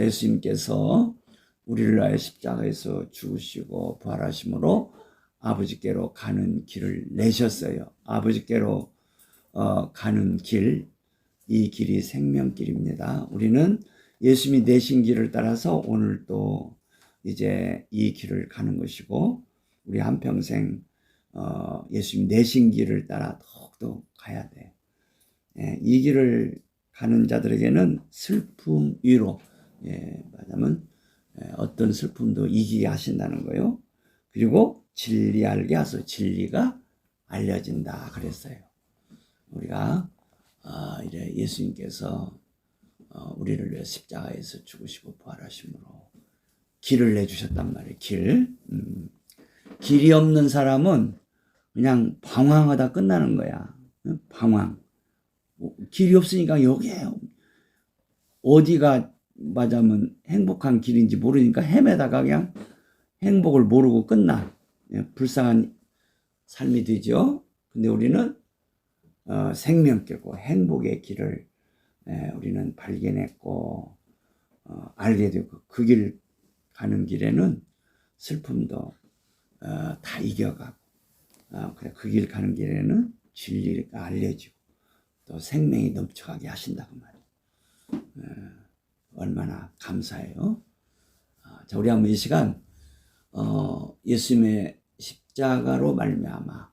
예수님께서 우리를 위하여 십자가에서 죽으시고 부활하심으로 아버지께로 가는 길을 내셨어요. 아버지께로 가는 길, 이 길이 생명길입니다. 우리는 예수님이 내신 길을 따라서 오늘 또 이제 이 길을 가는 것이고, 우리 한평생 예수님 내신 길을 따라 더욱더 가야 돼. 이 길을 가는 자들에게는 슬픔, 위로, 말하자면 어떤 슬픔도 이기게 하신다는 거예요. 그리고 진리 알게 하소. 진리가 알려진다 그랬어요. 우리가 이래 예수님께서 우리를 위해 십자가에서 죽으시고 부활하심으로 길을 내주셨단 말이에요. 길이 없는 사람은 그냥 방황하다 끝나는 거야. 방황. 길이 없으니까 여기에 어디가 맞으면 행복한 길인지 모르니까 헤매다가 그냥 행복을 모르고 끝나. 불쌍한 삶이 되죠. 근데 우리는 생명길고 행복의 길을 우리는 발견했고 알게 되고, 그 길 가는 길에는 슬픔도 다 이겨가고, 그 길 가는 길에는 진리가 알려지고 또 생명이 넘쳐가게 하신다고 말이에요. 얼마나 감사해요. 자, 우리 한번 이 시간 예수님의 십자가로 말미암아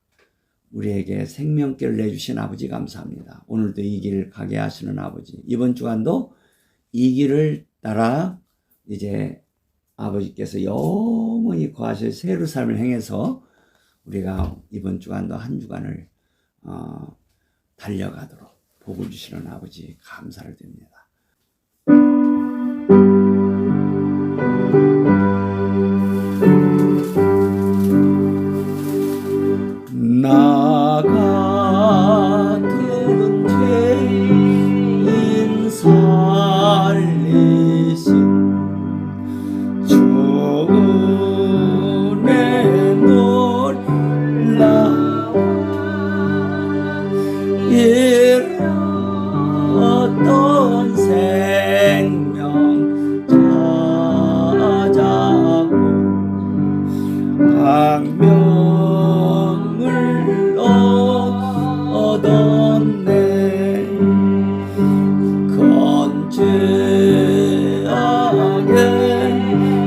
우리에게 생명길을 내주신 아버지 감사합니다. 오늘도 이 길 가게 하시는 아버지, 이번 주간도 이 길을 따라 이제 아버지께서 영원히 거하실 새 예루살렘을 행해서 우리가 이번 주간도 한 주간을 달려가도록 복을 주시는 아버지 감사를 드립니다. 나 같은 죄인 살리신 주 은혜 놀라 잃었던 생명 찾았고 광명을 얻었네.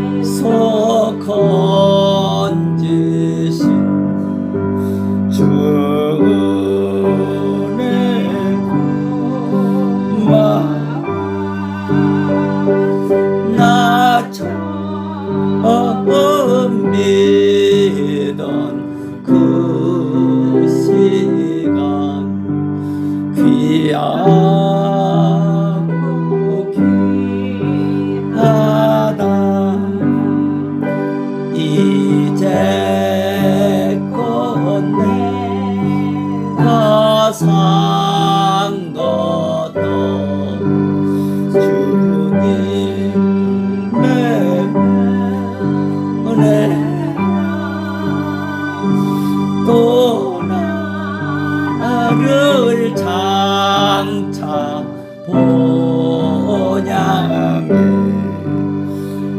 건재하게서 건지신 주 은혜 나 처음 믿던 그 시간 귀하고 귀하다. 이제껏 내가 산 것도 주님의 은혜, 또 나를 장차 본향에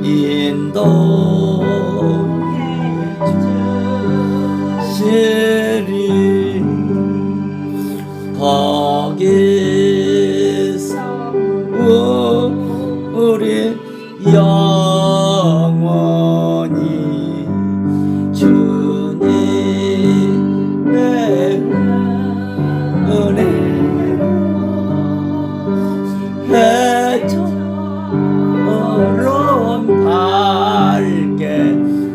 인도해 주시리. 거기서 우리 영원히 주님의 은혜로 해처럼 밝게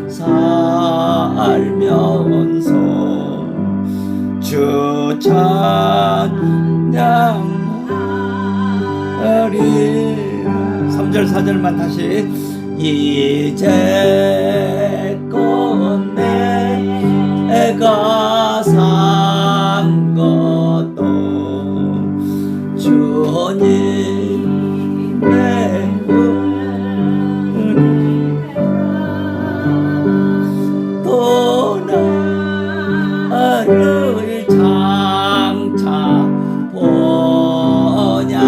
살면서 주 찬양하리라. 3절 4절만 다시. 이제껏 내가 산 것도 주님의 은혜라. 또 나를 장차 본향에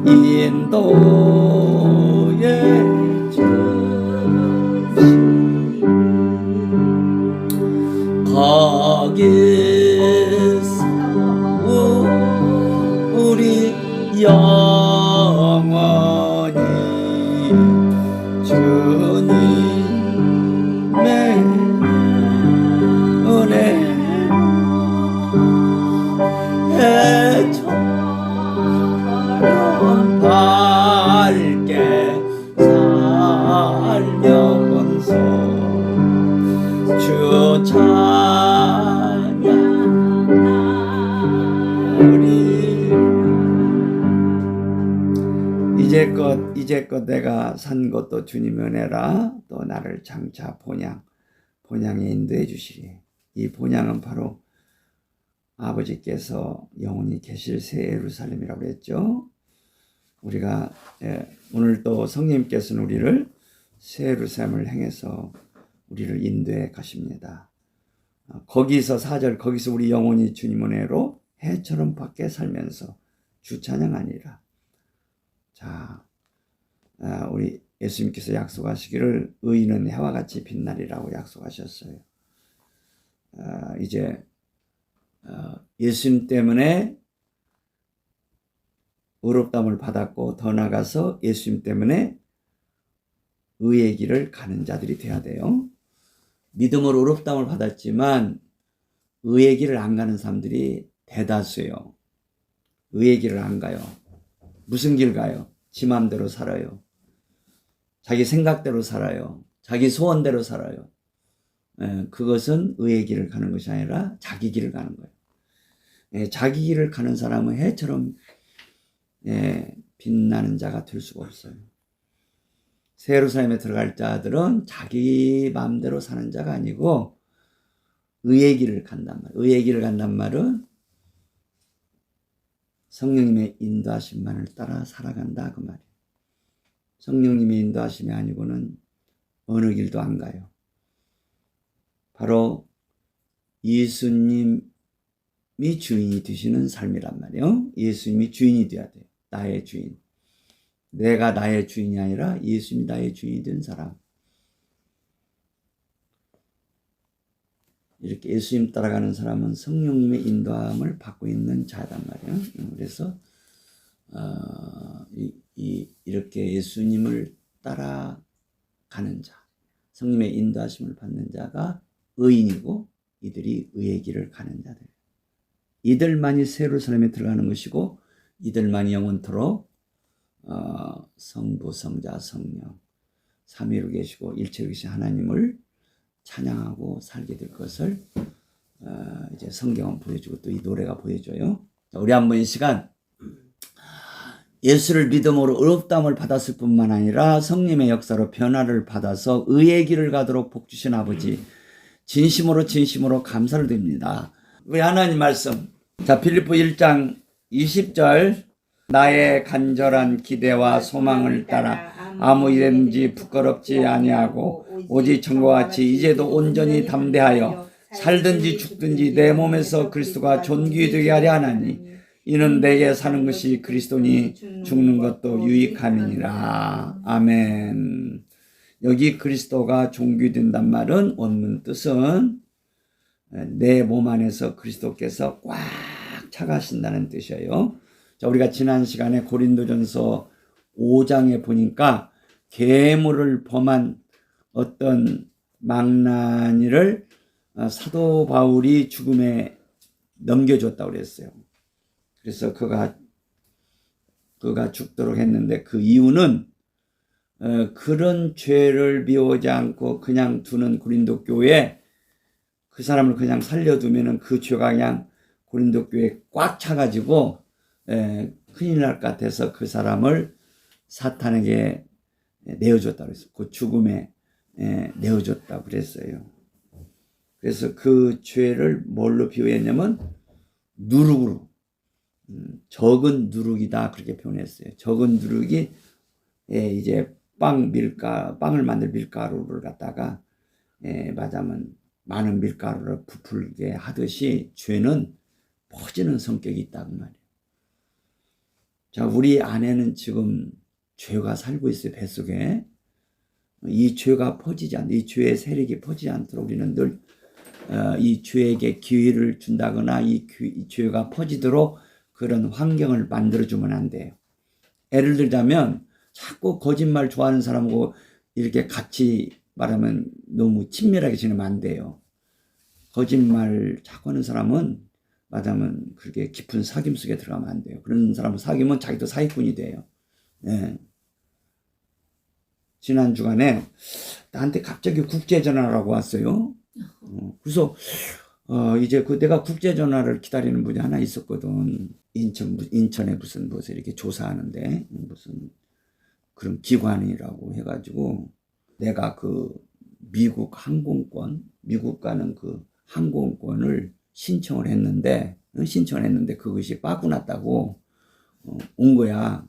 인도 거기서 우리 영원히 주님의 은혜 해처럼 밝게 살려건서 주 찬양하리. 이제껏 내가 산 것도 주님 은혜라. 또 나를 장차 본향에 인도해 주시리. 이 본향은 바로 아버지께서 영원히 계실 새 예루살렘이라고 했죠. 우리가 오늘 또 성령님께서는 우리를 새 예루살렘을 향해서 우리를 인도해 가십니다. 거기서 4절, 거기서 우리 영혼이 주님 은혜로 해처럼 밖에 살면서 주 찬양하니라. 자, 우리 예수님께서 약속하시기를 의인은 해와 같이 빛나리라고 약속하셨어요. 이제 예수님 때문에 의롭다함을 받았고, 더 나아가서 예수님 때문에 의의 길을 가는 자들이 돼야 돼요. 믿음으로 의롭다함을 받았지만 의의 길을 안 가는 사람들이 대다수예요. 의의 길을 안 가요. 무슨 길 가요? 지 마음대로 살아요. 자기 생각대로 살아요. 자기 소원대로 살아요. 그것은 의의 길을 가는 것이 아니라 자기 길을 가는 거예요. 자기 길을 가는 사람은 해처럼 빛나는 자가 될 수가 없어요. 새 예루살렘에 들어갈 자들은 자기 마음대로 사는 자가 아니고 의의 길을 간단 말이에요. 의의 길을 간단 말은 성령님의 인도하심만을 따라 살아간다 그 말이에요. 성령님의 인도하심이 아니고는 어느 길도 안 가요. 바로 예수님이 주인이 되시는 삶이란 말이에요. 예수님이 주인이 되어야 돼요. 나의 주인. 내가 나의 주인이 아니라 예수님이 나의 주인이 된 사람. 이렇게 예수님 따라가는 사람은 성령님의 인도함을 받고 있는 자란 말이에요. 그래서 이렇게 예수님을 따라가는 자, 성령님의 인도하심을 받는 자가 의인이고 이들이 의의 길을 가는 자들. 이들만이 새 예루살렘에 들어가는 것이고 이들만이 영원토록 성부, 성자, 성령 삼위로 계시고 일체로 계신 하나님을 찬양하고 살게 될 것을 이제 성경은 보여주고 또 이 노래가 보여줘요. 우리 한번 이 시간 예수를 믿음으로 의롭다함을 받았을 뿐만 아니라 성령의 역사로 변화를 받아서 의의 길을 가도록 복 주신 아버지 진심으로 감사를 드립니다. 우리 하나님 말씀, 자, 빌립보 1장 20절, 나의 간절한 기대와 소망을 따라 아무 일든지 부끄럽지 아니하고 오직 전과 같이 이제도 온전히 담대하여 살든지 죽든지 내 몸에서 그리스도가 존귀 되게 하려 하나니 이는 내게 사는 것이 그리스도니 죽는 것도 유익함이니라. 아멘. 여기 그리스도가 존귀된단 말은 원문 뜻은 내 몸 안에서 그리스도께서 꽉 차가신다는 뜻이에요. 자, 우리가 지난 시간에 고린도전서 5장에 보니까 계물을 범한 어떤 망나니를 사도 바울이 죽음에 넘겨줬다고 그랬어요. 그래서 그가 죽도록 했는데 그 이유는 그런 죄를 미워하지 않고 그냥 두는 고린도 교회에 그 사람을 그냥 살려두면은 그 죄가 그냥 고린도 교회에 꽉 차가지고 큰일 날 것 같아서 그 사람을 사탄에게 내어줬다고 그랬어요. 그 죽음에 내어줬다고 그랬어요. 그래서 그 죄를 뭘로 비유했냐면 누룩으로, 적은 누룩이다 그렇게 표현했어요. 적은 누룩이 이제 빵을 만들 밀가루를 갖다가 말하자면 많은 밀가루를 부풀게 하듯이 죄는 퍼지는 성격이 있다고 말이에요. 자, 우리 안에는 지금 죄가 살고 있어요. 뱃속에. 이 죄가 퍼지지 않도록, 이 죄의 세력이 퍼지지 않도록 우리는 늘 이 죄에게 기회를 준다거나 이 죄가 퍼지도록 그런 환경을 만들어주면 안 돼요. 예를 들자면 자꾸 거짓말 좋아하는 사람하고 이렇게 같이 말하면 너무 친밀하게 지내면 안 돼요. 거짓말 자꾸 하는 사람은 말하면 그렇게 깊은 사귐 속에 들어가면 안 돼요. 그런 사람을 사귀면 자기도 사기꾼이 돼요. 예. 지난 주간에 나한테 갑자기 국제전화라고 왔어요. 그래서 이제 내가 국제전화를 기다리는 분이 하나 있었거든. 인천에 무슨 이렇게 조사하는데 무슨 그런 기관이라고 해가지고 내가 미국 가는 항공권을 신청을 했는데 그것이 빠꾸 났다고 온 거야.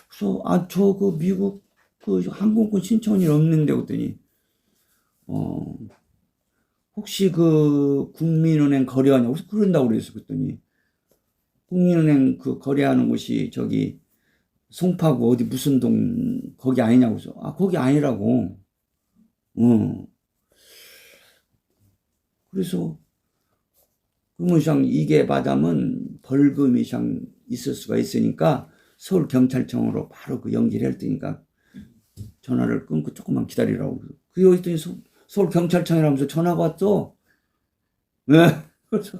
그래서 저 미국 항공권 신청이 없는데 그랬더니 혹시 국민은행 거래하냐고 그런다고 그랬어. 그랬더니 국민은행 거래하는 곳이 저기 송파구 어디 무슨 동 거기 아니냐고 해서 거기 아니라고. 그래서 그러면 이게 맞으면 벌금이 있을 수가 있으니까 서울경찰청으로 바로 연결을 할 테니까 전화를 끊고 조금만 기다리라고. 여기 있더니 서울경찰청이라면서 전화가 왔어. 네. 그래서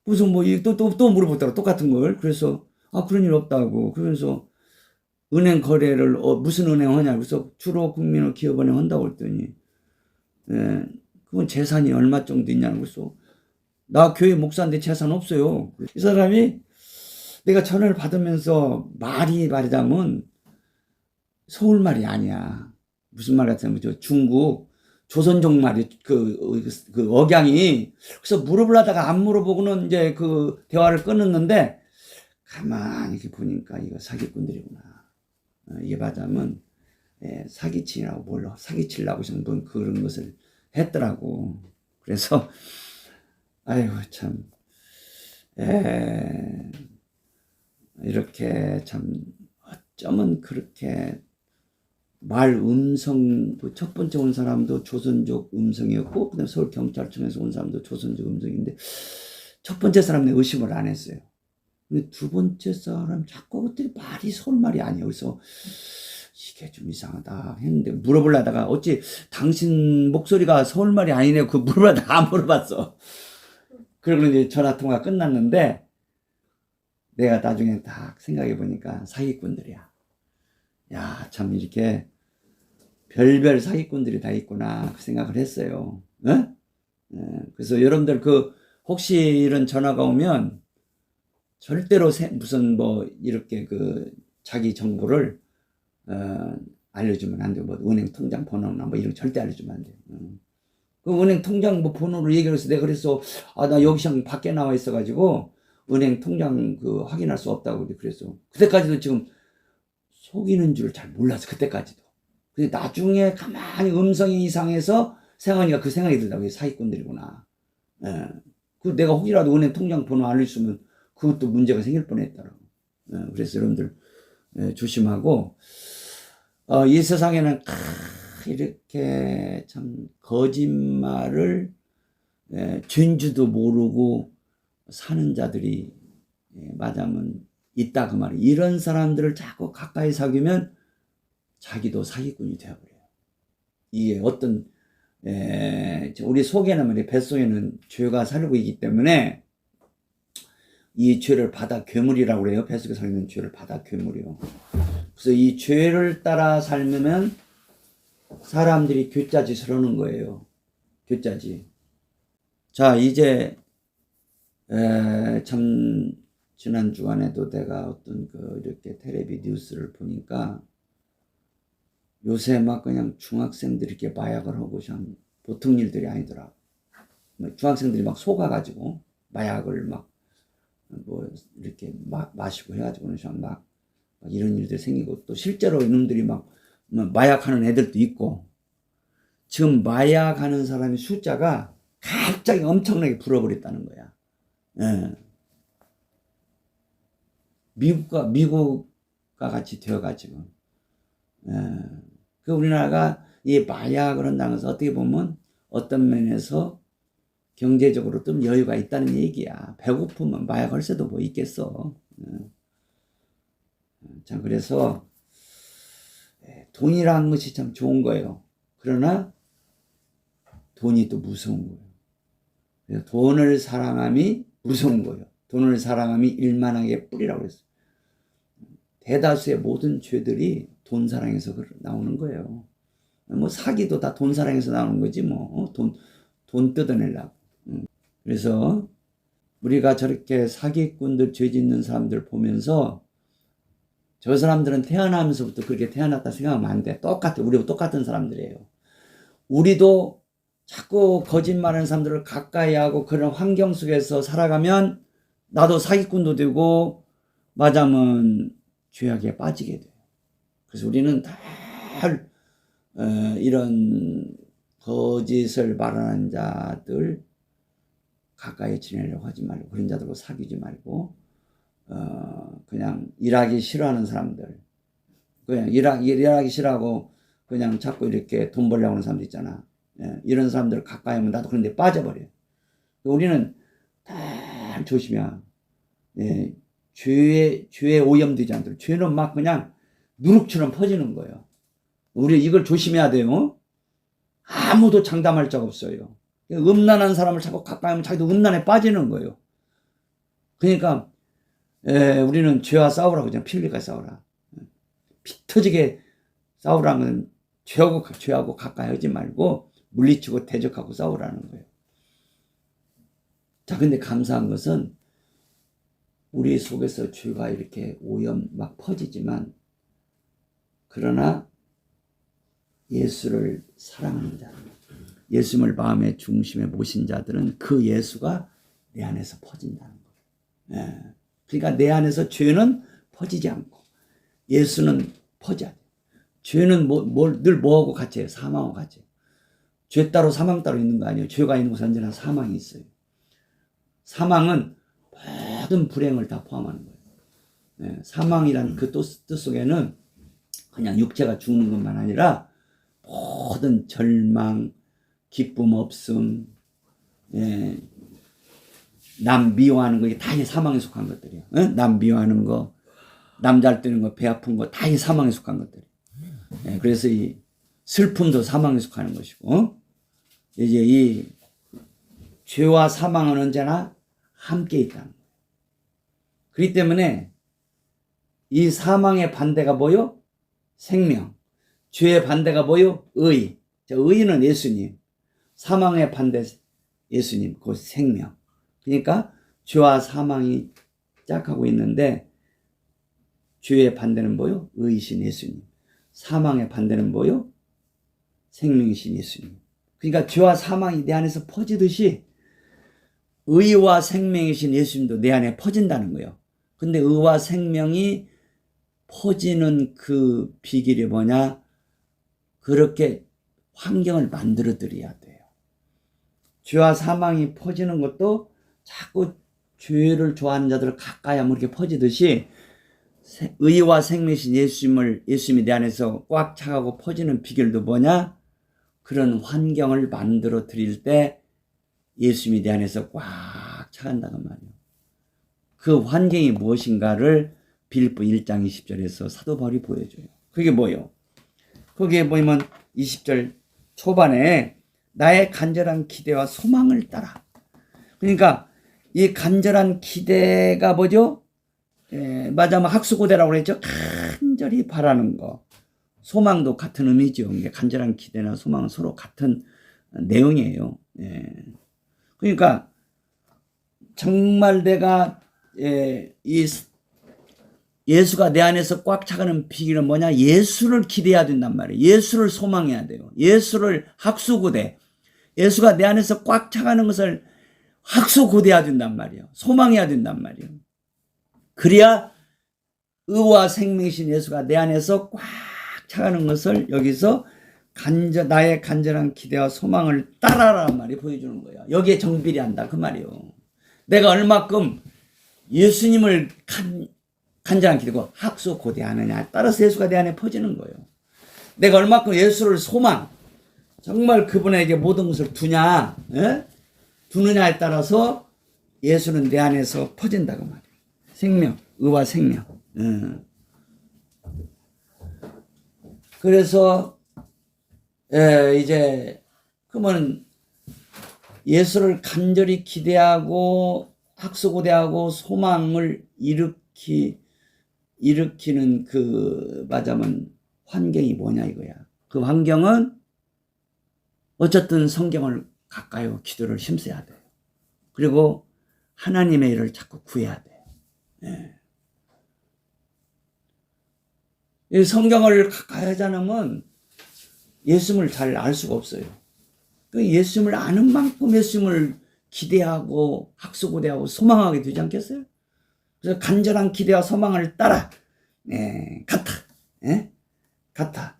무슨 또 물어보더라고. 똑같은 걸. 그래서 그런 일 없다고. 그러면서 은행 거래를 무슨 은행 하냐. 그래서 주로 국민을 기업은행 한다고 했더니 그건 재산이 얼마 정도 있냐고. 그래서 나 교회 목사인데 재산 없어요. 이 사람이 내가 전화를 받으면서 말하자면 서울말이 아니야. 무슨 말 같으면 중국 조선족 말이 그 억양이. 그래서 물어보려다가 안 물어보고는 이제 대화를 끊었는데 가만히 이렇게 보니까 이거 사기꾼들이구나. 이게 맞으면 사기치려고 정도 그런 것을 했더라고. 그래서 아이고 참 이렇게 참 어쩌면 그렇게 말 음성 첫 번째 온 사람도 조선족 음성이었고 그다음에 서울경찰청에서 온 사람도 조선족 음성인데 첫 번째 사람은 의심을 안 했어요. 근데 두 번째 사람 자꾸 그때 말이 서울말이 아니에요. 그래서 이게 좀 이상하다 했는데 물어보려다가 어찌 당신 목소리가 서울말이 아니네요. 물어보려다가 안 물어봤어. 그러고 이제 전화통화 끝났는데 내가 나중에 딱 생각해 보니까 사기꾼들이야. 야, 참 이렇게 별별 사기꾼들이 다 있구나 그 생각을 했어요. 그래서 여러분들 혹시 이런 전화가 오면 절대로 무슨 이렇게 자기 정보를 알려주면 안 돼요. 은행 통장 번호나 이런 거 절대 알려주면 안 돼요. 은행 통장 번호를 얘기해서 내가 그래서 나 여기 밖에 나와 있어가지고 은행 통장 확인할 수 없다고 그랬어. 그때까지도 지금 속이는 줄 잘 몰랐어. 그때까지도. 근데 나중에 가만히 음성이 이상해서 생각하니까 그 생각이 들더라고요. 사기꾼들이구나. 내가 혹이라도 은행 통장 번호 알려주면 그것도 문제가 생길 뻔했더라고. 그래서 여러분들 조심하고 이 세상에는 이렇게 참 거짓말을 죄인지도 모르고 사는 자들이 맞으면 있다 그 말이에요. 이런 사람들을 자꾸 가까이 사귀면 자기도 사기꾼이 되어버려요. 이게 어떤 우리 속에는 말이에요. 뱃속에는 죄가 살고 있기 때문에 이 죄를 바다 괴물이라고 그래요. 뱃속에 살고 죄를 바다 괴물이요. 그래서 이 죄를 따라 살면 사람들이 교짜짓을 하는 거예요. 교짜짓. 자, 이제 참 지난 주간에도 내가 어떤 이렇게 텔레비 뉴스를 보니까 요새 막 그냥 중학생들이 이렇게 마약을 하고 참 보통 일들이 아니더라. 중학생들이 막 속아가지고 마약을 이렇게 마시고 해가지고 막 이런 일들이 생기고 또 실제로 이놈들이 막 마약하는 애들도 있고 지금 마약하는 사람의 숫자가 갑자기 엄청나게 불어버렸다는 거야. 미국과 같이 되어가지고. 우리나라가 이 마약을 한다는 것은 어떻게 보면 어떤 면에서 경제적으로 좀 여유가 있다는 얘기야. 배고프면 마약 할 새도 뭐 있겠어. 자, 그래서 돈이라는 것이 참 좋은 거예요. 그러나 돈이 또 무서운 거예요. 그래서 돈을 사랑함이 무서운 거예요. 돈을 사랑함이 일만하게 뿌리라고 그랬어요. 대다수의 모든 죄들이 돈 사랑에서 나오는 거예요. 뭐 사기도 다 돈 사랑에서 나오는 거지 뭐. 돈 뜯어내려고. 그래서 우리가 저렇게 사기꾼들, 죄 짓는 사람들 보면서 저 사람들은 태어나면서부터 그렇게 태어났다 생각하면 안 돼. 우리도 똑같은 사람들이에요. 우리도 자꾸 거짓말하는 사람들을 가까이 하고 그런 환경 속에서 살아가면 나도 사기꾼도 되고 맞으면 죄악에 빠지게 돼요. 그래서 우리는 다 이런 거짓을 말하는 자들 가까이 지내려고 하지 말고 그런 자들과 사귀지 말고 그냥 일하기 싫어하는 사람들 그냥 일하기 싫어하고 그냥 자꾸 이렇게 돈 벌려고 하는 사람들 있잖아. 이런 사람들 가까이 하면 나도 그런 데 빠져버려요. 우리는 다 조심해야 죄에 오염되지 않도록. 죄는 막 그냥 누룩처럼 퍼지는 거예요. 우리 이걸 조심해야 돼요. 아무도 장담할 자가 없어요. 음란한 사람을 자꾸 가까이 하면 자기도 음란에 빠지는 거예요. 그러니까 우리는 죄와 싸우라고 그냥 피 흘리까 싸우라. 피 터지게 싸우라면 죄하고 가까이 하지 말고 물리치고 대적하고 싸우라는 거예요. 자, 근데 감사한 것은 우리 속에서 죄가 이렇게 오염 막 퍼지지만 그러나 예수를 사랑하는 자, 예수님을 마음의 중심에 모신 자들은 그 예수가 내 안에서 퍼진다는 거예요. 그러니까 내 안에서 죄는 퍼지지 않고 예수는 퍼져야 돼. 죄는 늘 뭐하고 같이 해요? 사망하고 같이 해요. 죄 따로 사망 따로 있는 거 아니에요. 죄가 있는 곳에 언제나 사망이 있어요. 사망은 모든 불행을 다 포함하는 거예요. 사망이란 그 뜻 속에는 그냥 육체가 죽는 것만 아니라 모든 절망, 기쁨 없음, 남 미워하는 거, 이게 다 사망에 속한 것들이에요. 남 미워하는 거, 남 잘 되는 거, 배 아픈 거, 다 사망에 속한 것들이에요. 그래서 이 슬픔도 사망에 속하는 것이고, 이제 이 죄와 사망은 언제나 함께 있다는 거예요. 그렇기 때문에 이 사망의 반대가 뭐요? 생명. 죄의 반대가 뭐요? 의. 자, 의는 예수님. 사망의 반대 예수님. 그 생명. 그러니까 죄와 사망이 짝하고 있는데 죄의 반대는 뭐요? 의이신 예수님. 사망의 반대는 뭐요? 생명이신 예수님. 그러니까 죄와 사망이 내 안에서 퍼지듯이 의와 생명이신 예수님도 내 안에 퍼진다는 거예요. 근데 의와 생명이 퍼지는 그 비결이 뭐냐? 그렇게 환경을 만들어 드려야 돼요. 죄와 사망이 퍼지는 것도 자꾸 죄를 좋아하는 자들을 가까이 하면 이렇게 퍼지듯이 의와 생명이신 예수님이 내 안에서 꽉 차가고 퍼지는 비결도 뭐냐? 그런 환경을 만들어 드릴 때 예수님이 내 안에서 꽉 차간다는 말이에요. 그 환경이 무엇인가를 빌립보 1장 20절에서 사도 바울이 보여줘요. 그게 뭐예요? 거기에 보면 20절 초반에 나의 간절한 기대와 소망을 따라. 그러니까 이 간절한 기대가 뭐죠? 맞아면 학수고대라고 그랬죠. 간절히 바라는 거. 소망도 같은 의미죠. 간절한 기대나 소망은 서로 같은 내용이에요. 그러니까 정말 내가 예수가 내 안에서 꽉 차가는 비결은 뭐냐? 예수를 기대해야 된단 말이에요. 예수를 소망해야 돼요. 예수를 학수고대. 예수가 내 안에서 꽉 차가는 것을 학수고대해야 된단 말이에요. 소망해야 된단 말이에요. 그래야 의와 생명이신 예수가 내 안에서 꽉 차가는 것을 여기서 나의 간절한 기대와 소망을 따라라는 말이 보여주는 거예요. 여기에 정비례 한다 그 말이에요. 내가 얼마큼 예수님을 간절한 기대고 학수고대하느냐 따라서 예수가 내 안에 퍼지는 거예요. 내가 얼마큼 예수를 소망 정말 그분에게 모든 것을 두냐 두느냐에 따라서 예수는 내 안에서 퍼진다고 말이에요. 생명, 의와 생명. 그래서 이제 그러면 예수를 간절히 기대하고 학수고대하고 소망을 일으키는 그 말하자면 환경이 뭐냐 이거야. 그 환경은 어쨌든 성경을 가까이 기도를 힘써야 돼요. 그리고 하나님의 일을 자꾸 구해야 돼요. 이 성경을 가까이 하지 않으면 예수님을 잘 알 수가 없어요. 그 예수님을 아는 만큼 예수님을 기대하고 학수고대하고 소망하게 되지 않겠어요? 그래서 간절한 기대와 소망을 따라 같아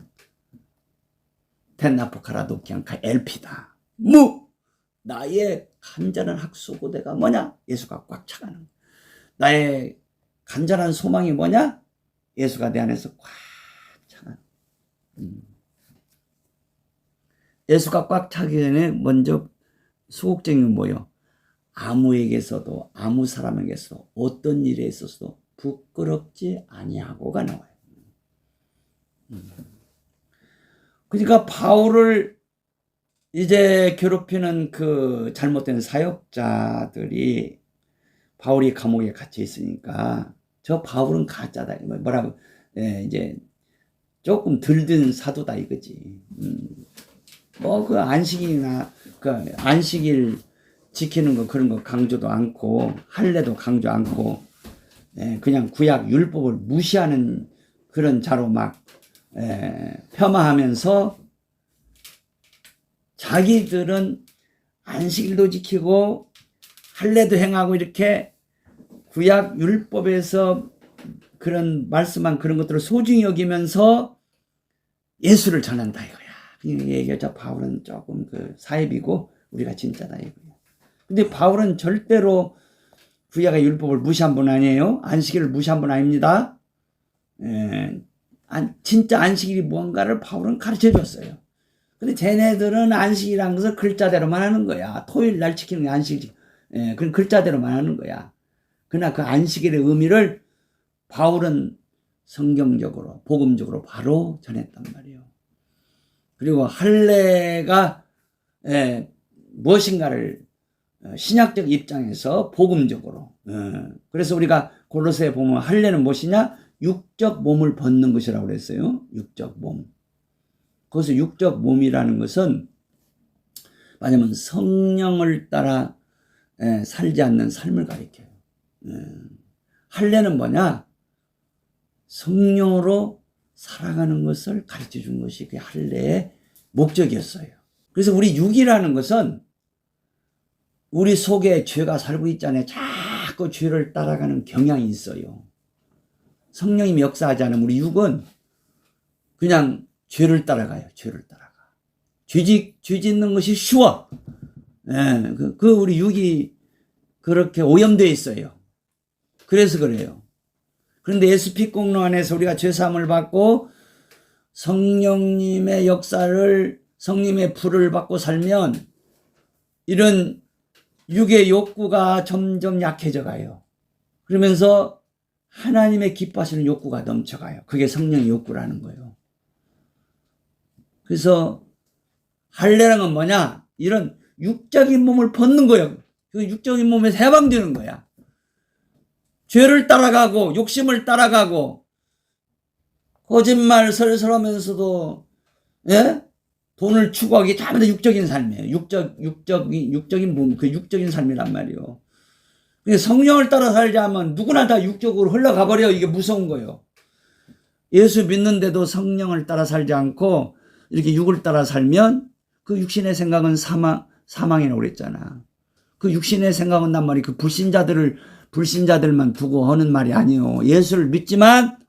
텐나포카라 도키안카 엘피다 나의 간절한 학수고대가 뭐냐? 예수가 꽉 차가는 거야. 나의 간절한 소망이 뭐냐? 예수가 내 안에서 꽉 차가는 거야. 예수가 꽉 차기 전에 먼저 수곡쟁이는 뭐예요? 아무에게서도 아무 사람에게서 어떤 일에 있어서도 부끄럽지 아니하고가 나와요. 그러니까 바울을 이제 괴롭히는 그 잘못된 사역자들이 바울이 감옥에 갇혀 있으니까 저 바울은 가짜다. 뭐라고 이제 조금 들든 사도다 이거지. 뭐 그 안식일이나 그 안식일 지키는 거 그런 거 강조도 않고 할례도 강조 않고 그냥 구약 율법을 무시하는 그런 자로 막 폄하하면서 자기들은 안식일도 지키고 할례도 행하고 이렇게 구약 율법에서 그런 말씀한 그런 것들을 소중히 여기면서 예수를 전한다 이거야. 얘기하자 바울은 조금 그 사입이고 우리가 진짜다 이거야. 근데 바울은 절대로 구약의 율법을 무시한 분 아니에요. 안식일을 무시한 분 아닙니다. 진짜 안식일이 무언가를 바울은 가르쳐 줬어요. 근데 쟤네들은 안식이라는 것을 글자대로만 하는 거야. 토요일 날 지키는 게 안식일. 그건 글자대로만 하는 거야. 그러나 그 안식일의 의미를 바울은 성경적으로 복음적으로 바로 전했단 말이에요. 그리고 할례가 무엇인가를 신약적 입장에서 복음적으로 그래서 우리가 골로새에 보면 할례는 무엇이냐? 육적 몸을 벗는 것이라고 그랬어요. 육적 몸. 거기서 육적 몸이라는 것은 말하자면 성령을 따라 살지 않는 삶을 가리켜요. 할례는 뭐냐? 성령으로 살아가는 것을 가르쳐 준 것이 그 할례의 목적이었어요. 그래서 우리 육이라는 것은 우리 속에 죄가 살고 있잖아요. 자꾸 죄를 따라가는 경향이 있어요. 성령님이 역사하지 않으면 우리 육은 그냥 죄를 따라가요. 죄를 따라가. 죄 짓는 것이 쉬워. 우리 육이 그렇게 오염되어 있어요. 그래서 그래요. 그런데 예수 피 공로 안에서 우리가 죄사함을 받고 성령님의 역사를 성령님의 불을 받고 살면 이런 육의 욕구가 점점 약해져 가요. 그러면서 하나님의 기뻐하시는 욕구가 넘쳐가요. 그게 성령의 욕구라는 거예요. 그래서 할례라는 건 뭐냐? 이런 육적인 몸을 벗는 거예요. 그 육적인 몸에서 해방되는 거야. 죄를 따라가고 욕심을 따라가고 거짓말 설설하면서도 돈을 추구하기 다 육적인 삶이에요. 육적인 몸, 그 육적인 삶이란 말이에요. 성령을 따라 살자면 누구나 다 육적으로 흘러가 버려. 이게 무서운 거예요. 예수 믿는데도 성령을 따라 살지 않고 이렇게 육을 따라 살면 그 육신의 생각은 사망이라고 그랬잖아. 그 육신의 생각은 난 말이 그 불신자들만 두고 하는 말이 아니에요. 예수를 믿지만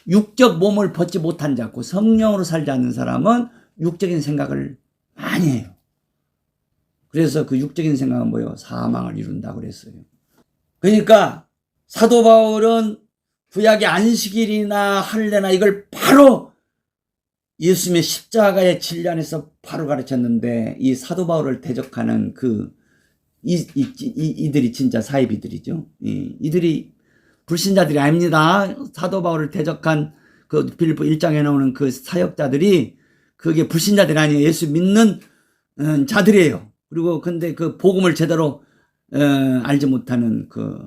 육적 몸을 벗지 못한 자, 그 성령으로 살지 않는 사람은 육적인 생각을 많이 해요. 그래서 그 육적인 생각은 뭐예요? 사망을 이룬다고 그랬어요. 그러니까 사도 바울은 구약의 안식일이나 할례나 이걸 바로 예수님의 십자가의 진리 안에서 바로 가르쳤는데 이 사도 바울을 대적하는 이들이 진짜 사이비들이죠. 이들이 불신자들이 아닙니다. 사도 바울을 대적한 그 빌립보 1장에 나오는 그 사역자들이 그게 불신자들이 아니에요. 예수 믿는 자들이에요. 그리고 근데 그 복음을 제대로 알지 못하는 그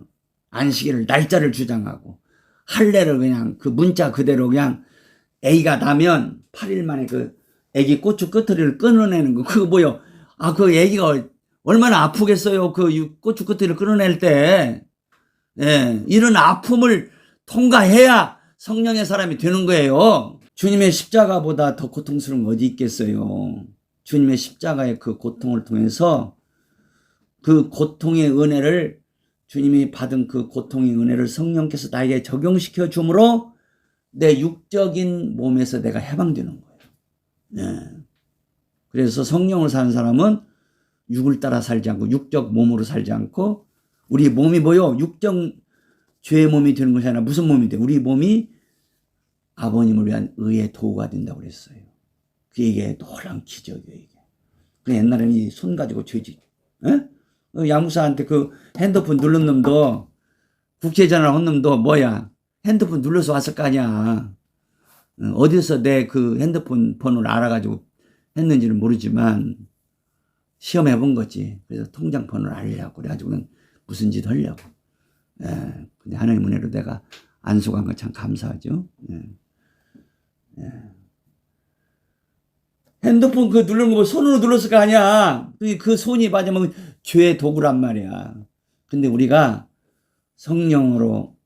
안식일을 날짜를 주장하고 할례를 그냥 그 문자 그대로 그냥 애기가 나면 8일 만에 그 애기 고추 끄트리를 끊어내는 거 그거 뭐요? 그 애기가 얼마나 아프겠어요. 그 고추 끄트리를 끊어낼 때 이런 아픔을 통과해야 성령의 사람이 되는 거예요. 주님의 십자가보다 더 고통스러운 거 어디 있겠어요. 주님의 십자가의 그 고통을 통해서 그 고통의 은혜를 주님이 받은 그 고통의 은혜를 성령께서 나에게 적용시켜 주므로 내 육적인 몸에서 내가 해방되는 거예요. 그래서 성령을 사는 사람은 육을 따라 살지 않고 육적 몸으로 살지 않고 우리 몸이 뭐요? 육적 죄의 몸이 되는 것이 아니라 무슨 몸이 돼? 우리 몸이 아버님을 위한 의의 도구가 된다고 그랬어요. 이게 놀라운 기적이에요. 이게. 그 옛날에는 이 손 가지고 죄지. 양무사한테 그 핸드폰 누른 놈도 국제전화 한 놈도 뭐야? 핸드폰 눌러서 왔을 거 아니야. 어디서 내 그 핸드폰 번호를 알아가지고 했는지는 모르지만 시험해 본 거지. 그래서 통장 번호를 알려고 그래가지고 무슨 짓 하려고. 근데 하나님 은혜로 내가 안 속한 건 참 감사하죠. 핸드폰 그 누르는 거 손으로 눌렀을 거 아니야. 그 손이 맞으면 죄의 도구란 말이야. 근데 우리가 성령으로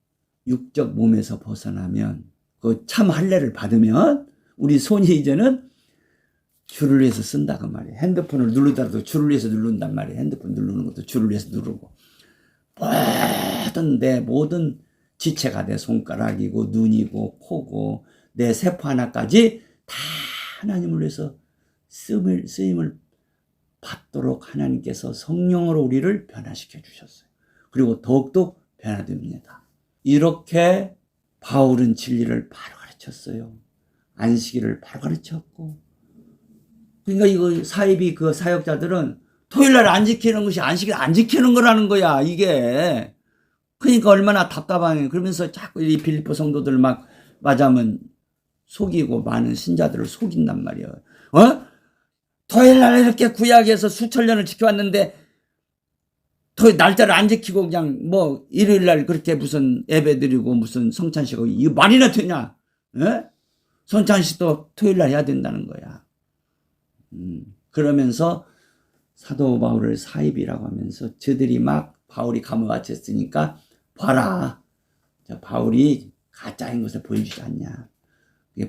육적 몸에서 벗어나면 그 참 할례를 받으면 우리 손이 이제는 주를 위해서 쓴다 그 말이에요. 핸드폰을 누르더라도 주를 위해서 누른단 말이에요. 핸드폰 누르는 것도 주를 위해서 누르고 모든 지체가 내 손가락이고 눈이고 코고 내 세포 하나까지 다 하나님을 위해서 쓰임을 받도록 하나님께서 성령으로 우리를 변화시켜 주셨어요. 그리고 더욱더 변화됩니다. 이렇게 바울은 진리를 바로 가르쳤어요. 안식일을 바로 가르쳤고. 그러니까 이거 사입이 그 사역자들은 토요일날 안 지키는 것이 안식일 안 지키는 거라는 거야, 이게. 그러니까 얼마나 답답하네. 그러면서 자꾸 이 빌립보 성도들 막 맞으면 속이고 많은 신자들을 속인단 말이에요. 토요일날 이렇게 구약에서 수천 년을 지켜왔는데 토요일 날짜를 안 지키고 그냥 뭐 일요일날 그렇게 무슨 예배 드리고 무슨 성찬식하고 이거 말이나 되냐? 성찬식도 토요일날 해야 된다는 거야. 그러면서 사도 바울을 사입이라고 하면서 저들이 막 바울이 감옥에 갇혔으니까 봐라. 바울이 가짜인 것을 보여주지 않냐.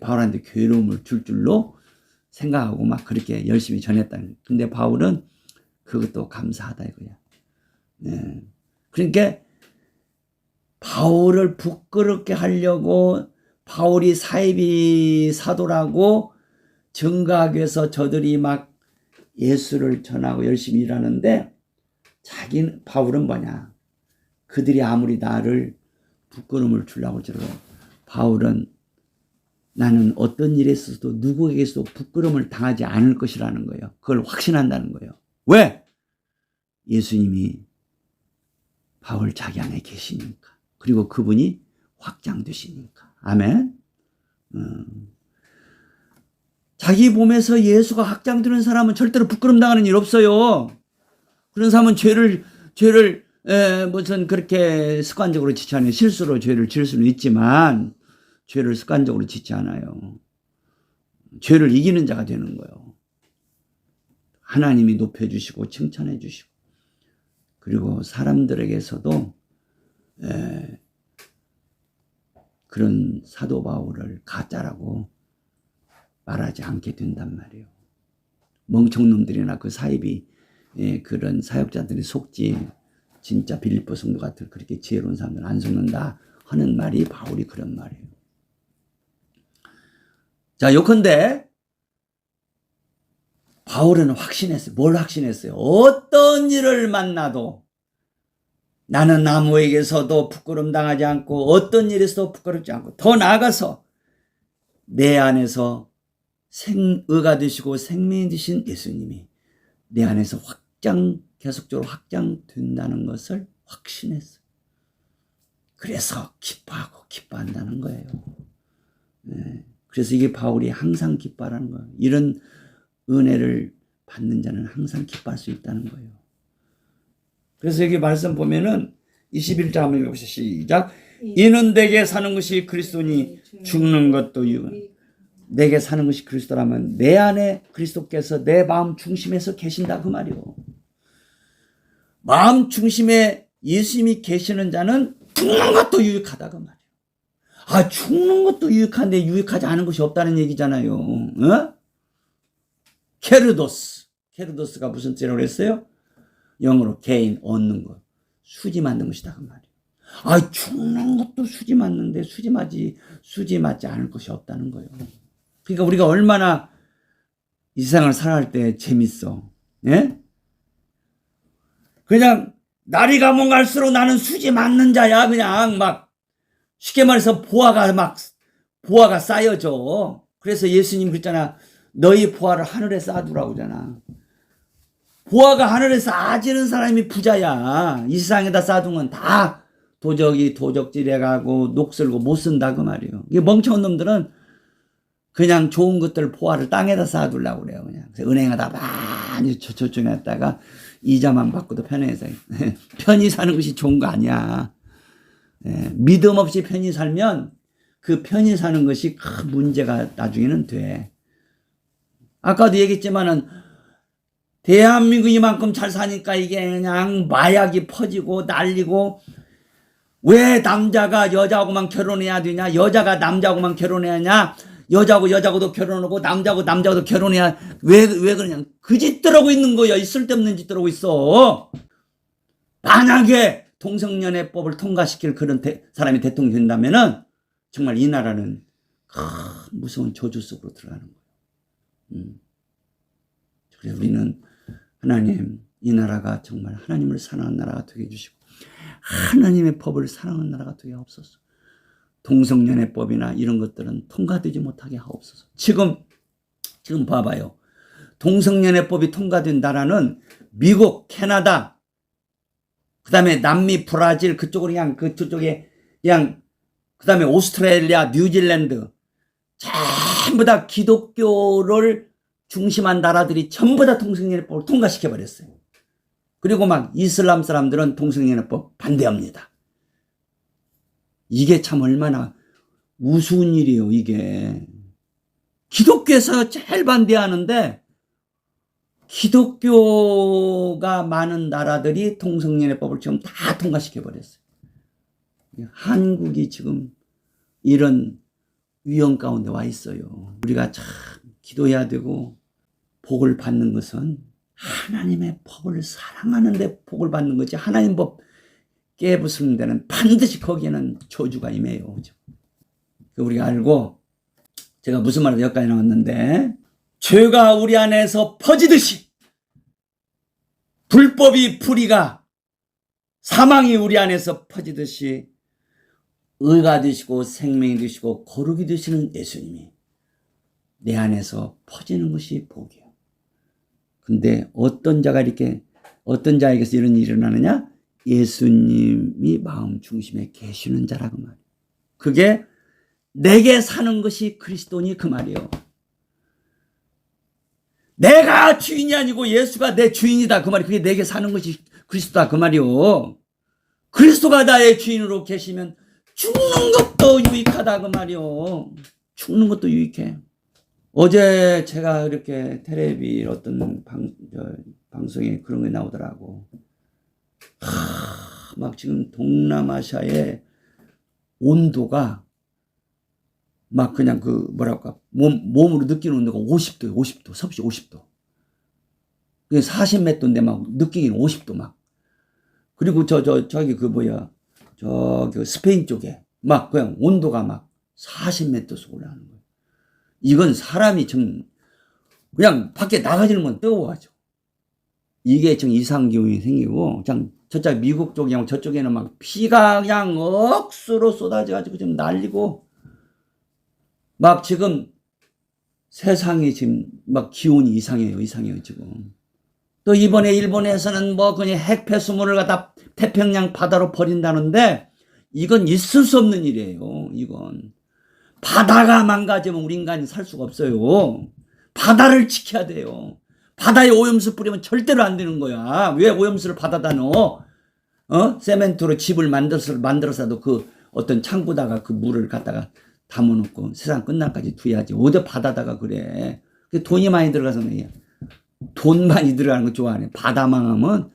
바울한테 괴로움을 줄 줄로 생각하고 막 그렇게 열심히 전했다는. 근데 바울은 그것도 감사하다 이거야. 그러니까 바울을 부끄럽게 하려고 바울이 사입이 사도라고 증거하기 위해서 저들이 막 예수를 전하고 열심히 일하는데 바울은 뭐냐. 그들이 아무리 나를 부끄러움을 주려고 할지라도 바울은 나는 어떤 일에 있어서도 누구에게서도 부끄러움을 당하지 않을 것이라는 거예요. 그걸 확신한다는 거예요. 왜? 예수님이 바울 자기 안에 계시니까. 그리고 그분이 확장되시니까. 아멘. 자기 몸에서 예수가 확장되는 사람은 절대로 부끄럼 당하는 일 없어요. 그런 사람은 죄를 무슨 그렇게 습관적으로 짓지 않아요. 실수로 죄를 지을 수는 있지만 죄를 습관적으로 짓지 않아요. 죄를 이기는 자가 되는 거예요. 하나님이 높여주시고 칭찬해 주시고 그리고 사람들에게서도 그런 사도 바울을 가짜라고 말하지 않게 된단 말이에요. 멍청놈들이나 그 사입이 그런 사역자들이 속지 진짜 빌립보 성도 같은 그렇게 지혜로운 사람들 안 속는다 하는 말이 바울이 그런 말이에요. 자, 요컨대 바울은 확신했어요. 뭘 확신했어요? 어떤 일을 만나도 나는 아무에게서도 부끄럼 당하지 않고 어떤 일에서도 부끄럽지 않고 더 나아가서 내 안에서 생의가 되시고 생명이 되신 예수님이 내 안에서 계속적으로 확장된다는 것을 확신했어요. 그래서 기뻐한다는 거예요. 네. 그래서 이게 바울이 항상 기뻐하라는 거예요. 이런 은혜를 받는 자는 항상 기뻐할 수 있다는 거예요. 그래서 여기 말씀 보면은 21절 한번 읽어보시죠. 시작. 이는 내게 사는 것이 그리스도니 죽는 것도 유익. 내게 사는 것이 그리스도라면 내 안에 그리스도께서 내 마음 중심에서 계신다 그 말이요. 마음 중심에 예수님이 계시는 자는 죽는 것도 유익하다 그 말이에요. 아, 죽는 것도 유익한데 유익하지 않은 것이 없다는 얘기잖아요. 어? 케르도스가 무슨 뜻이라고 했어요? 영어로 개인, 얻는 것, 수지 맞는 것이다 그 말이에요. 아, 죽는 것도 수지 맞는데 수지 맞지 않을 것이 없다는 거예요. 그러니까 우리가 얼마나 이 세상을 살아갈 때 재밌어. 예? 그냥 날이 가면 갈수록 나는 수지 맞는 자야. 그냥 막 쉽게 말해서 보화가 쌓여져. 그래서 예수님 그랬잖아. 너희 보화를 하늘에 쌓아두라고 하잖아. 보화가 하늘에 쌓아지는 사람이 부자야. 이 세상에다 쌓아두면 다 도적질해가고 녹슬고 못 쓴다 그 말이에요. 이게 멍청한 놈들은 그냥 좋은 것들 보화를 땅에다 쌓아두려고 그래요. 그냥 그래서 은행에다 많이 저축해놨다가 이자만 받고도 편해서 편히 사는 것이 좋은 거 아니야. 믿음 없이 편히 살면 그 편히 사는 것이 큰 문제가 나중에는 돼. 아까도 얘기했지만은 대한민국 이만큼 잘 사니까 이게 그냥 마약이 퍼지고 난리고 왜 남자가 여자하고만 결혼해야 되냐? 여자가 남자하고만 결혼해야 하냐? 여자하고도 결혼하고 남자하고도 결혼해야 왜 그러냐? 그 짓들 하고 있는 거야. 쓸데없는 짓들 하고 있어. 만약에 동성연애법을 통과시킬 그런 사람이 대통령이 된다면은 정말 이 나라는 큰 무서운 저주 속으로 들어가는 거예요. 그래서 우리는 하나님, 이 나라가 정말 하나님을 사랑하는 나라가 되게 해주시고 하나님의 법을 사랑하는 나라가 되게 하옵소서. 동성연애법이나 이런 것들은 통과되지 못하게 하옵소서. 지금 봐봐요. 동성연애법이 통과된 나라는 미국, 캐나다, 그 다음에 남미, 브라질 그쪽으로 그쪽에 그 다음에 오스트레일리아, 뉴질랜드 전부 다 기독교를 중심한 나라들이 전부 다 동성연애법을 통과시켜버렸어요. 그리고 막 이슬람 사람들은 동성연애법 반대합니다. 이게 참 얼마나 우스운 일이에요, 이게. 기독교에서 제일 반대하는데 기독교가 많은 나라들이 동성연애법을 지금 다 통과시켜버렸어요. 한국이 지금 이런 위험 가운데 와 있어요. 우리가 참 기도해야 되고 복을 받는 것은 하나님의 법을 사랑하는데 복을 받는 거지 하나님 법 깨부수는 데는 반드시 거기에는 저주가 임해요. 우리가 알고 제가 무슨 말을 여기까지 나왔는데 죄가 우리 안에서 퍼지듯이 불의가 사망이 우리 안에서 퍼지듯이 의가 되시고 생명이 되시고 거룩이 되시는 예수님이 내 안에서 퍼지는 것이 복이에요. 근데 어떤 자에게서 이런 일이 일어나느냐? 예수님이 마음 중심에 계시는 자라고 말이에요. 그게 내게 사는 것이 그리스도니 그 말이에요. 내가 주인이 아니고 예수가 내 주인이다 그 말이 그게 내게 사는 것이 그리스도다 그 말이요. 그리스도가 나의 주인으로 계시면 죽는 것도 유익하다 그 말이요. 죽는 것도 유익해. 어제 제가 이렇게 텔레비 어떤 방송에 그런 게 나오더라고. 막 지금 동남아시아의 온도가 막 그냥 몸으로 느끼는 온도가 50도, 섭씨 50도. 그게 40몇 도인데 막 느끼기는 50도 막. 그리고 저기 스페인 쪽에 막 그냥 온도가 막 40몇 도씩 올라가는 거예요. 이건 사람이 그냥 밖에 나가지는 뜨거워가지고. 이게 좀 이상기온이 생기고, 그냥 저쪽 미국 쪽이랑 저쪽에는 막 피가 그냥 억수로 쏟아져가지고 좀 날리고, 막 지금 세상이 지금 막 기온이 이상해요 지금. 또 이번에 일본에서는 뭐 그냥 핵 폐수물을 갖다 태평양 바다로 버린다는데 이건 있을 수 없는 일이에요. 이건 바다가 망가지면 우리 인간이 살 수가 없어요. 바다를 지켜야 돼요. 바다에 오염수 뿌리면 절대로 안 되는 거야. 왜 오염수를 바다다 넣어? 세멘트로 집을 만들어서도 그 어떤 창고다가 그 물을 갖다가 담아놓고 세상 끝날까지 두야지. 어디 바다다가 그래. 돈이 많이 들어가서 그래요. 돈 많이 들어가는 거 좋아하네. 바다 망하면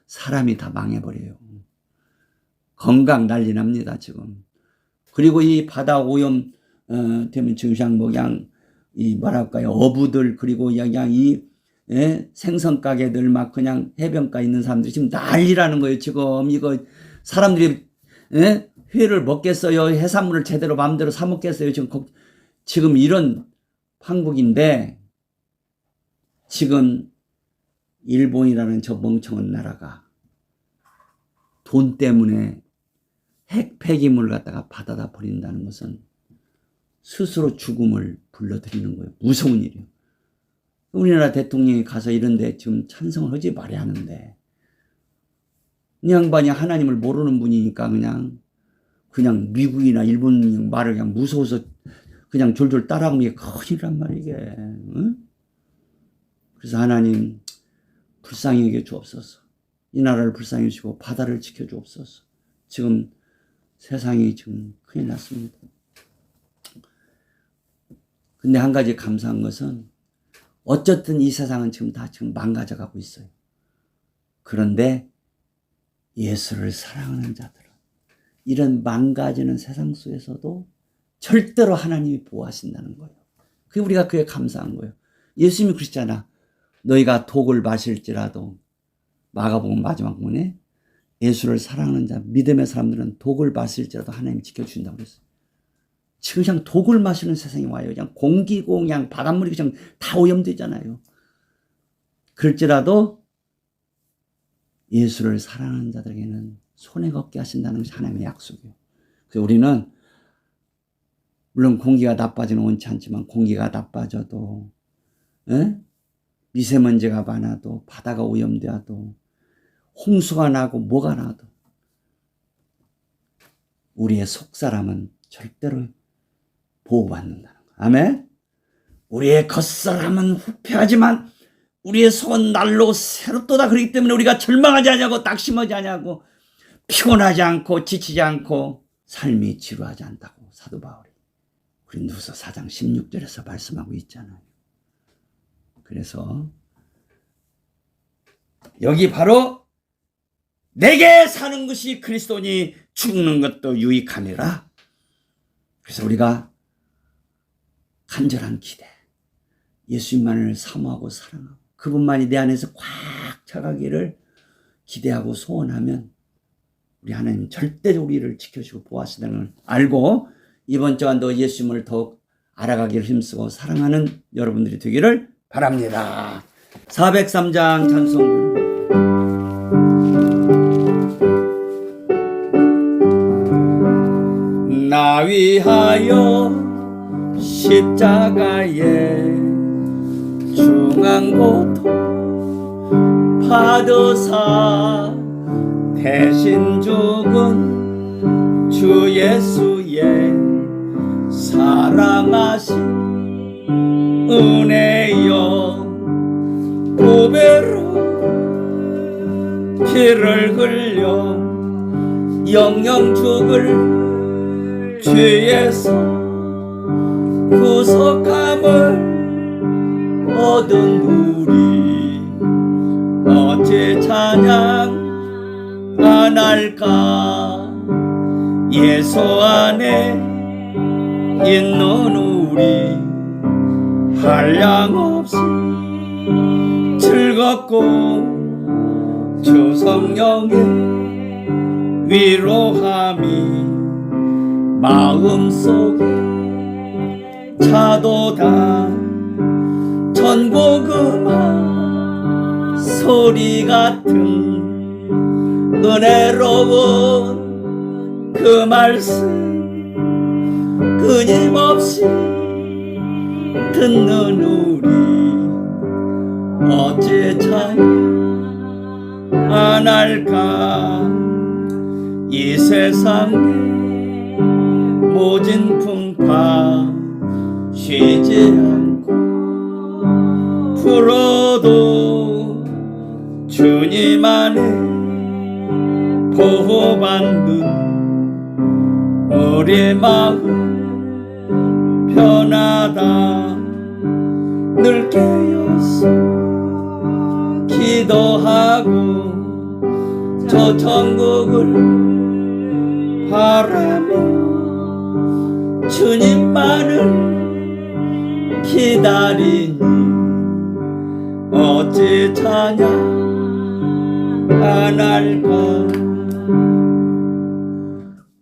사람이 다 망해버려요. 건강 난리 납니다 지금. 그리고 이 바다 오염 되면 지금 뭐 그냥 이 뭐랄까요, 어부들, 그리고 그냥 이 생선 가게들, 막 그냥 해변가에 있는 사람들이 지금 난리라는 거예요 지금. 이거 사람들이 회를 먹겠어요? 해산물을 제대로 마음대로 사 먹겠어요? 지금 이런 판국인데, 지금 일본이라는 저 멍청한 나라가 돈 때문에 핵 폐기물을 갖다가 바다다 버린다는 것은 스스로 죽음을 불러들이는 거예요. 무서운 일이에요. 우리나라 대통령이 가서 이런데 지금 찬성을 하지 말아야 하는데, 이 양반이 하나님을 모르는 분이니까 그냥 미국이나 일본 말을 그냥 무서워서 그냥 졸졸 따라하면 이게 큰일이란 말이야 이게. 응? 그래서 하나님 불쌍히 여겨 주옵소서. 이 나라를 불쌍히 여기시고 바다를 지켜 주옵소서. 지금 세상이 지금 큰일 났습니다. 근데 한 가지 감사한 것은 어쨌든 이 세상은 지금 망가져 가고 있어요. 그런데 예수를 사랑하는 자들은 이런 망가지는 세상 속에서도 절대로 하나님이 보호하신다는 거예요. 그게 우리가 그게 감사한 거예요. 예수님이 그러시잖아. 너희가 독을 마실지라도, 마가복음 마지막 문에 예수를 사랑하는 자, 믿음의 사람들은 독을 마실지라도 하나님이 지켜주신다고 그랬어요. 지금 그냥 독을 마시는 세상이 와요. 그냥 공기고 그냥 바닷물이 그냥 다 오염되잖아요. 그럴지라도 예수를 사랑하는 자들에게는 손해가 없게 하신다는 것이 하나님의 약속이에요. 그래서 우리는 물론 공기가 나빠지는 원치 않지만, 공기가 나빠져도, 미세먼지가 많아도, 바다가 오염되어도, 홍수가 나고 뭐가 나도 우리의 속사람은 절대로 보호받는다는 거. 아멘. 우리의 겉사람은 후패하지만 우리의 속은 날로 새롭도다. 그렇기 때문에 우리가 절망하지 않냐고, 낙심하지 않냐고, 피곤하지 않고 지치지 않고 삶이 지루하지 않다고 사도 바울이 고린도서 4장 16절에서 말씀하고 있잖아요. 그래서 여기 바로 내게 사는 것이 그리스도니 죽는 것도 유익함이라. 그래서 우리가 간절한 기대, 예수님만을 사모하고 사랑하고 그분만이 내 안에서 꽉 차가기를 기대하고 소원하면 우리 하나님 절대로 우리를 지켜주고 보호하시다는 걸 알고 이번 주간도 예수님을 더욱 알아가기를 힘쓰고 사랑하는 여러분들이 되기를 바랍니다. 403장 찬송을 나 위하여 십자가에 중한 고통 받으사 대신 죽은 주 예수의 사랑하신 은혜여, 보배로 피를 흘려 영영 죽을 죄에서 구속함을 얻은 우리 어찌 찬양 안 할까. 예수 안에 있는 우리 한량없이 즐겁고 주 성령의 위로함이 마음속에 차도다. 전복음한 소리 같은 은혜로운 그 말씀 끊임없이 듣는 우리 어찌 찬양할까. 이 세상의 모진 풍파 쉬지 않고 풀어도 주님 안에 보호받는 우리 마음 편하다. 늘 깨어서 기도하고 저 천국을 바라며 주님만을 기다리니 어찌 찬양 안 할까.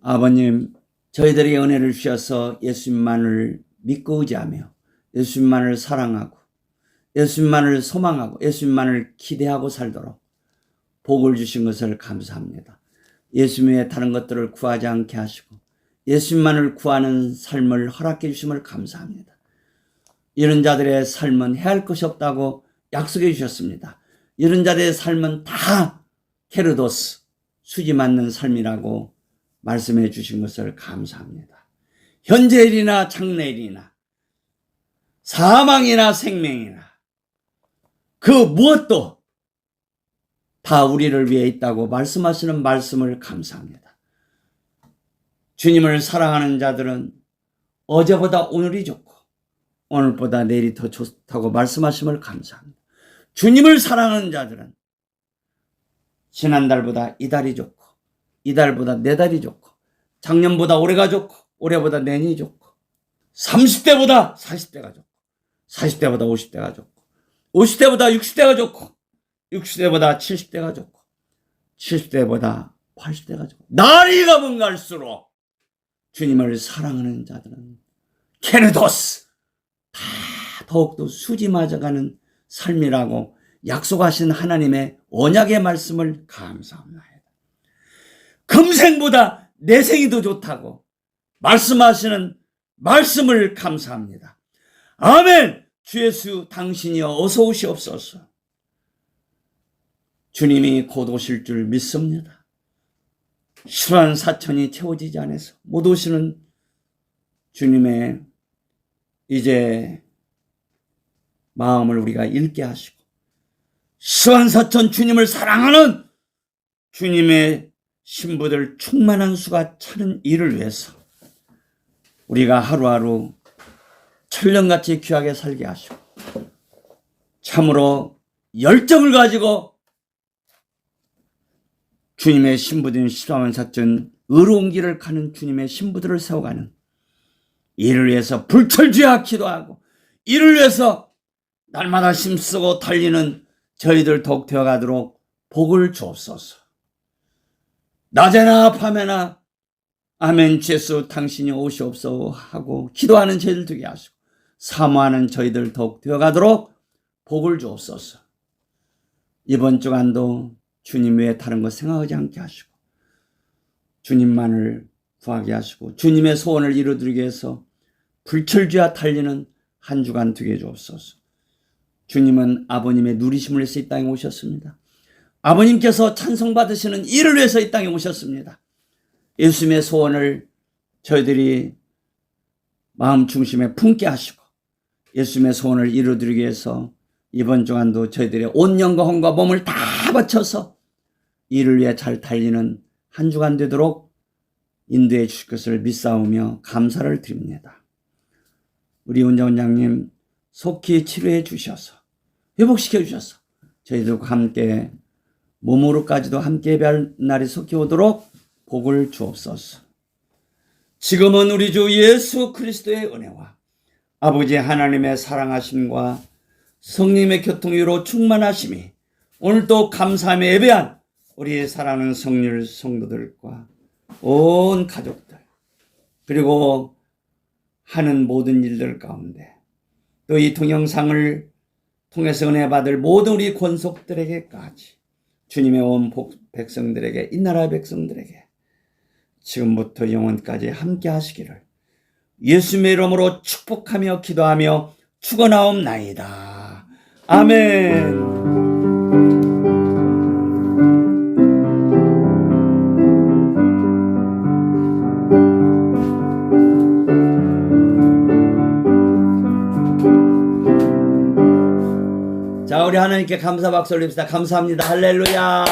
아버님, 저희들에게 은혜를 주셔서 예수님만을 믿고 의지하며 예수님만을 사랑하고 예수님만을 소망하고 예수님만을 기대하고 살도록 복을 주신 것을 감사합니다. 예수님 외에 다른 것들을 구하지 않게 하시고 예수님만을 구하는 삶을 허락해 주심을 감사합니다. 이런 자들의 삶은 해할 것이 없다고 약속해 주셨습니다. 이런 자들의 삶은 다 헤로도스, 수지 맞는 삶이라고 말씀해 주신 것을 감사합니다. 현재일이나 장래일이나 사망이나 생명이나 그 무엇도 다 우리를 위해 있다고 말씀하시는 말씀을 감사합니다. 주님을 사랑하는 자들은 어제보다 오늘이 좋고 오늘보다 내일이 더 좋다고 말씀하심을 감사합니다. 주님을 사랑하는 자들은 지난달보다 이달이 좋고 이달보다 내달이 좋고 작년보다 올해가 좋고 올해보다 내년이 좋고 30대보다 40대가 좋고 40대보다 50대가 좋고 50대보다 60대가 좋고 60대보다 70대가 좋고 70대보다 80대가 좋고 날이 가면 갈수록 주님을 사랑하는 자들은 케르도스 다 더욱더 수지 맞아가는 삶이라고 약속하신 하나님의 언약의 말씀을 감사합니다. 금생보다 내생이 더 좋다고 말씀하시는 말씀을 감사합니다. 아멘. 주 예수 당신이여 어서 오시옵소서. 주님이 곧 오실 줄 믿습니다. 수란 사천이 채워지지 않아서 못 오시는 주님의 이제 마음을 우리가 읽게 하시고 수란 사천 주님을 사랑하는 주님의 신부들 충만한 수가 차는 일을 위해서 우리가 하루하루 천년같이 귀하게 살게 하시고 참으로 열정을 가지고 주님의 신부된 십자만 사천 의로운 길을 가는 주님의 신부들을 세워가는 이를 위해서 불철주야 기도하고 이를 위해서 날마다 힘쓰고 달리는 저희들 더욱 되어가도록 복을 주옵소서. 낮에나 밤에나 아멘 주 예수 당신이 오시옵소서 하고 기도하는 저희들 되게 하시고 사모하는 저희들 더욱 되어가도록 복을 주옵소서. 이번 주간도 주님 외에 다른 것 생각하지 않게 하시고 주님만을 구하게 하시고 주님의 소원을 이루어드리기 위해서 불철주야 달리는 한 주간 되게 주옵소서. 주님은 아버님의 누리심을 위해서 이 땅에 오셨습니다. 아버님께서 찬송받으시는 일을 위해서 이 땅에 오셨습니다. 예수님의 소원을 저희들이 마음 중심에 품게 하시고 예수님의 소원을 이루어드리기 위해서 이번 주간도 저희들의 온 영과 혼과 몸을 다 바쳐서 이를 위해 잘 달리는 한 주간 되도록 인도해 주실 것을 믿사오며 감사를 드립니다. 우리 원장님 속히 치료해 주셔서 회복시켜 주셔서 저희들과 함께 몸으로까지도 함께 예배할 날이 속히 오도록 복을 주옵소서. 지금은 우리 주 예수 그리스도의 은혜와 아버지 하나님의 사랑하심과 성령의 교통으로 충만하심이 오늘도 감사하며 예배한 우리 사랑하는 성률 성도들과 온 가족들 그리고 하는 모든 일들 가운데 또 이 동영상을 통해서 은혜 받을 모든 우리 권속들에게까지 주님의 온 백성들에게 이 나라 백성들에게 지금부터 영원까지 함께 하시기를 예수님의 이름으로 축복하며 기도하며 축원하옵나이다. 아멘. 자, 우리 하나님께 감사 박수 올립시다. 감사합니다. 할렐루야.